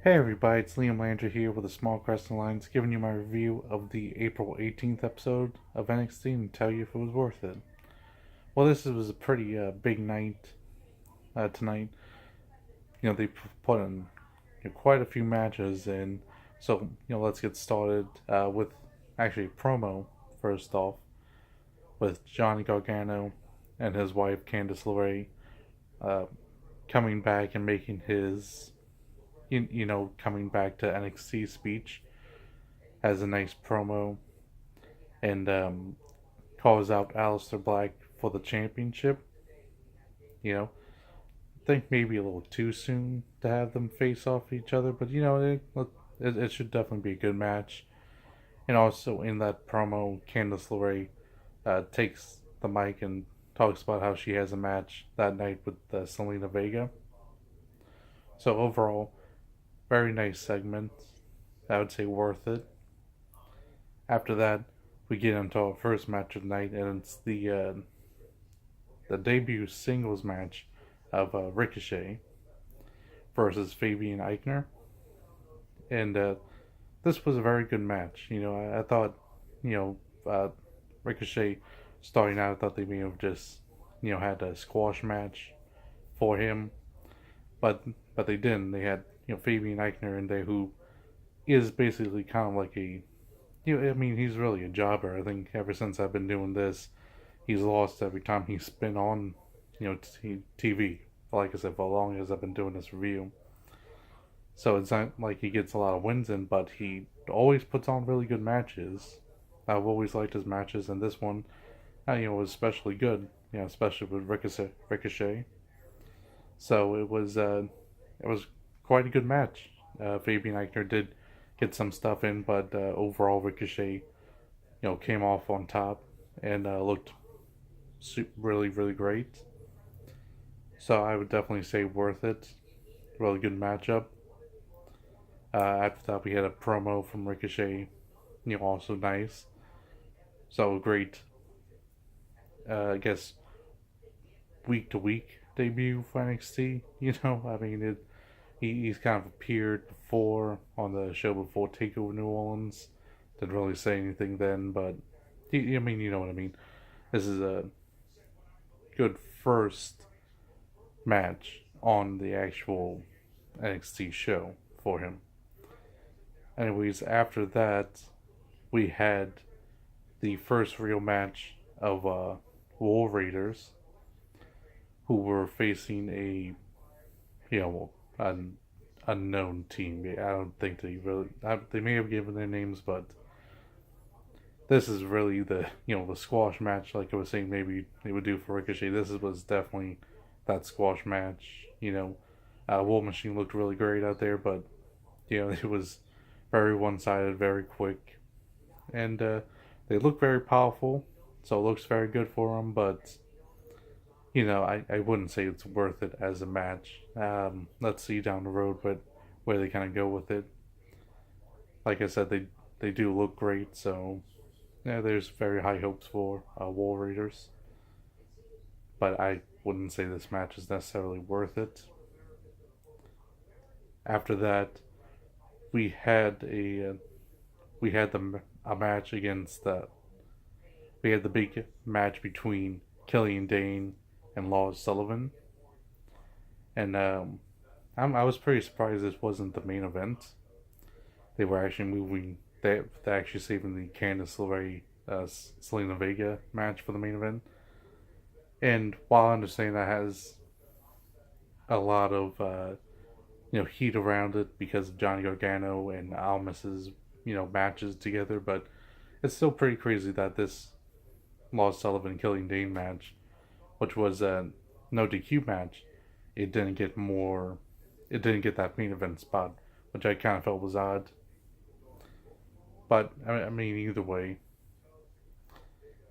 Hey everybody, it's Liam Landry here with a small Crescent Lines giving you my review of the April 18th episode of NXT and tell you if it was worth it. Well, this was a pretty big night tonight. They put in quite a few matches, and so, let's get started with actually a promo first off with Johnny Gargano and his wife Candice LeRae uh, coming back and making his, coming back to NXT speech has a nice promo and calls out Aleister Black for the championship. I think maybe a little too soon to have them face off each other, but it should definitely be a good match. And also in that promo, Candice LeRae takes the mic and talks about how she has a match that night with Selena Vega. So overall, very nice segment. I would say worth it. After that, we get into our first match of the night, and it's the debut singles match of Ricochet versus Fabian Eichner, and this was a very good match. I thought, you Ricochet starting out, I thought they may have just, had a squash match for him, but they didn't. They had Fabian Eichner in there, who is basically kind of like I mean, he's really a jobber. I think ever since I've been doing this, he's lost every time he's been on, TV. Like I said, for as long as I've been doing this review. So it's not like he gets a lot of wins in, but he always puts on really good matches. I've always liked his matches, and this one, was especially good. Especially with Ricochet. So it was quite a good match. Fabian Eichner did get some stuff in, but overall Ricochet, came off on top and looked really, really great. So I would definitely say worth it. Really good matchup. After that, we had a promo from Ricochet, also nice. So great, I guess, week to week debut for NXT. I mean, he's kind of appeared before on the show before Takeover New Orleans. Didn't really say anything then, but I mean, you know what I mean. This is a good first match on the actual NXT show for him. Anyways, after that, we had the first real match of War Raiders, who were facing an unknown team. I don't think they may have given their names, but this is really the squash match. Like I was saying, maybe they would do for Ricochet. Was definitely that squash match. War Machine looked really great out there, but it was very one-sided, very quick, and they look very powerful. So it looks very good for them, but I wouldn't say it's worth it as a match. Let's see down the road, but where they kind of go with it. Like I said, they do look great, so yeah, there's very high hopes for War Raiders. But I wouldn't say this match is necessarily worth it. After that, we had a match against we had the big match between Killian Dane and Lars Sullivan, and I was pretty surprised this wasn't the main event. They were actually moving. They're actually saving the Candice LeRae Selena Vega match for the main event. And while I understand that has a lot of heat around it because of Johnny Gargano and Almas's matches together, but it's still pretty crazy that this Lars Sullivan Killian Dane match, which was a no DQ match, it didn't get more. It didn't get that main event spot, which I kind of felt was odd. But I mean, either way,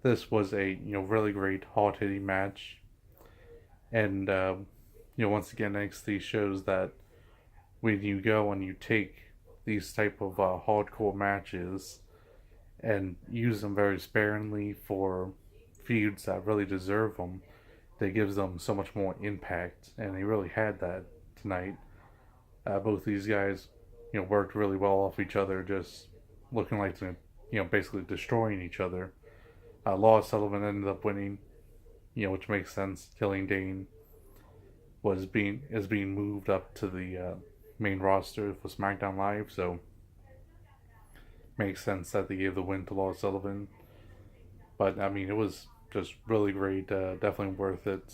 this was a really great hard hitting match, and once again NXT shows that when you go and you take these type of hardcore matches and use them very sparingly for feuds that really deserve them, that gives them so much more impact, and they really had that tonight. Both these guys worked really well off each other, just looking like to, basically destroying each other. Lawless Sullivan ended up winning, which makes sense. Killing Dane is being moved up to the main roster for SmackDown Live, so makes sense that they gave the win to Lawless Sullivan. But I mean, it was just really great. Definitely worth it.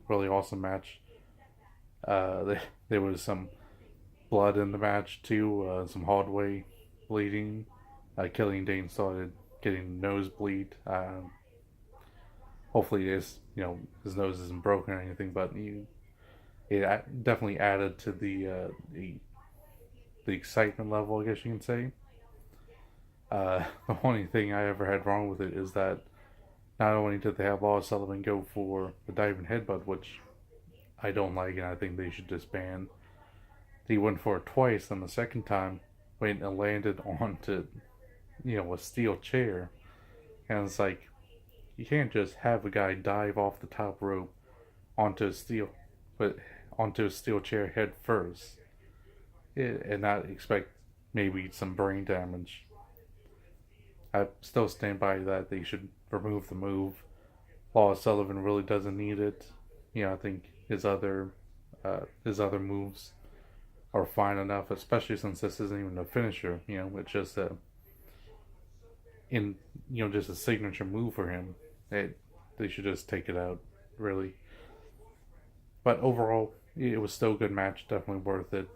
Really awesome match. There was some blood in the match too. Some hallway bleeding. Killing Dane started getting nosebleed. Hopefully, his nose isn't broken or anything, but it definitely added to the excitement level, I guess you can say. The only thing I ever had wrong with it is that not only did they have Lawless Sullivan go for the diving headbutt, which I don't like, and I think they should disband. He went for it twice, and the second time went and landed onto, a steel chair, and it's like you can't just have a guy dive off the top rope onto a steel, but onto a steel chair head first, and not expect maybe some brain damage. I still stand by that they should remove the move. Lawless Sullivan really doesn't need it. I think his other moves are fine enough, especially since this isn't even a finisher. It's just just a signature move for him. They should just take it out, really. But overall, it was still a good match. Definitely worth it.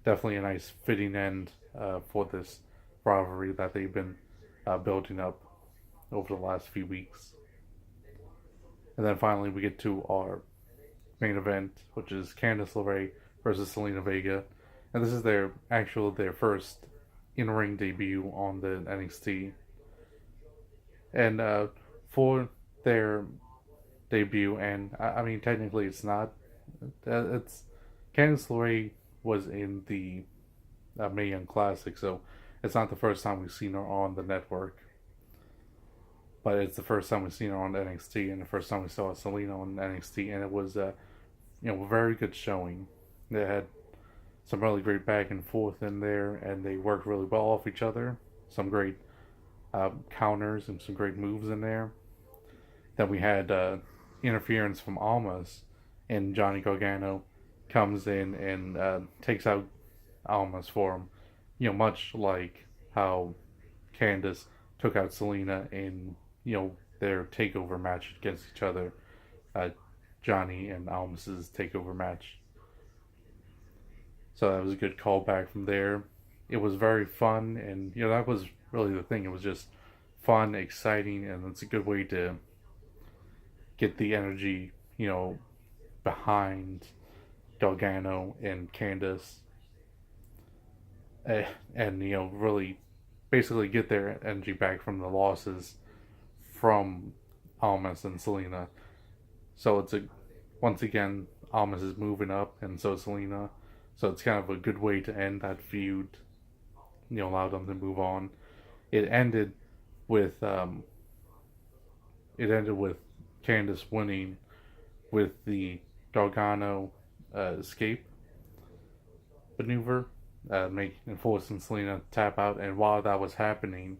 Definitely a nice fitting end for this rivalry that they've been building up over the last few weeks. And then finally, we get to our main event, which is Candice LeRae versus Zelina Vega, and this is their first in-ring debut on the NXT. And for their debut, and I mean technically it's not. It's Candice LeRae was in the Mae Young Classic, so it's not the first time we've seen her on the network. But it's the first time we've seen her on NXT, and the first time we saw Zelina on NXT, and it was a very good showing. They had some really great back and forth in there, and they worked really well off each other. Some great counters and some great moves in there. Then we had interference from Almas, and Johnny Gargano comes in and takes out Almas for him. Much like how Candice took out Zelina in their takeover match against each other. Johnny and Almas's takeover match. So that was a good callback from there. It was very fun, and that was really the thing. It was just fun, exciting, and it's a good way to get the energy, behind Gargano and Candice, and really basically get their energy back from the losses from Almas and Zelina. So once again, Almas is moving up, and so is Zelina. So it's kind of a good way to end that feud. Allow them to move on. It ended with Candice winning with the Gargano escape maneuver, forcing Zelina to tap out. And while that was happening,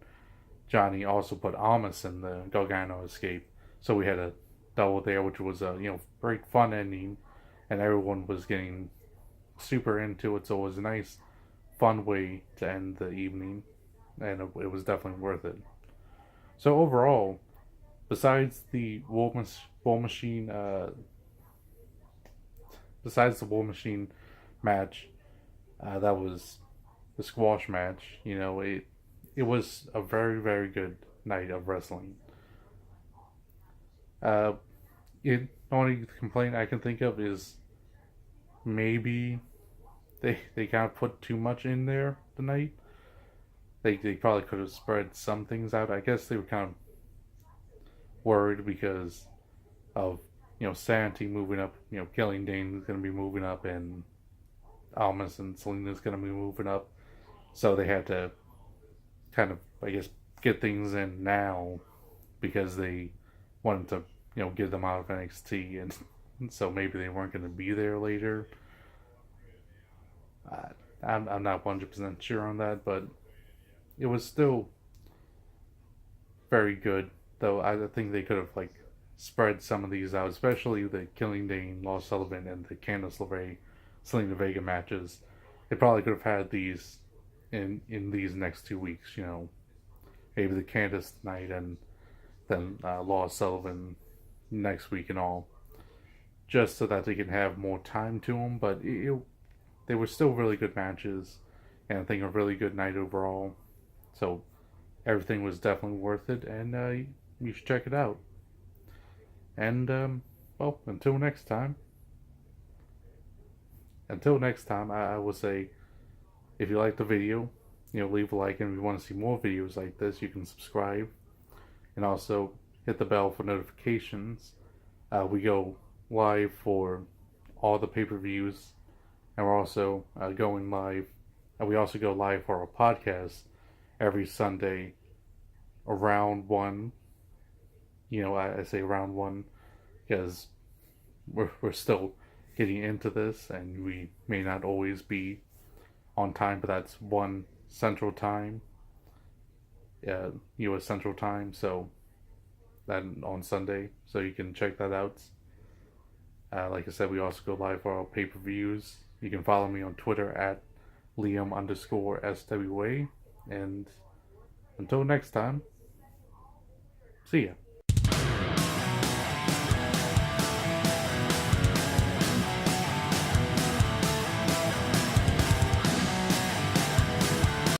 Johnny also put Almas in the Gargano escape. So we had a double there, which was a great fun ending, and everyone was getting super into it. So it was a nice, fun way to end the evening, and it was definitely worth it. So overall, besides the War Machine, match, that was the squash match. It was a very, very good night of wrestling. The only complaint I can think of is maybe they kind of put too much in there tonight. They probably could have spread some things out. I guess they were kind of worried because of Sanity moving up. Killing Dane is going to be moving up, and Almas and Zelina is going to be moving up. So they had to kind of, I guess, get things in now because they wanted to get them out of NXT, and so maybe they weren't going to be there later. I'm not 100% sure on that, but it was still very good. Though I think they could have like spread some of these out, especially the Killing Dane, Lars Sullivan, and the Candice LeRae, Selena Vega matches. They probably could have had these in these next 2 weeks. You know, maybe the Candice night and then Lars Sullivan next week and all, just so that they can have more time to them. But they were still really good matches, and I think a really good night overall. So everything was definitely worth it, and you should check it out. And well, until next time, I will say if you like the video, leave a like, and if you want to see more videos like this, you can subscribe and also hit the bell for notifications. We go live for all the pay-per-views, and we're also going live. And we also go live for our podcast every Sunday around 1. I say around 1 because we're still getting into this, and we may not always be on time, but that's 1 Central Time, U.S. Central Time, so that on Sunday, so you can check that out. Like I said, we also go live for our pay-per-views. You can follow me on Twitter at Liam_SWA, and until next time, see ya.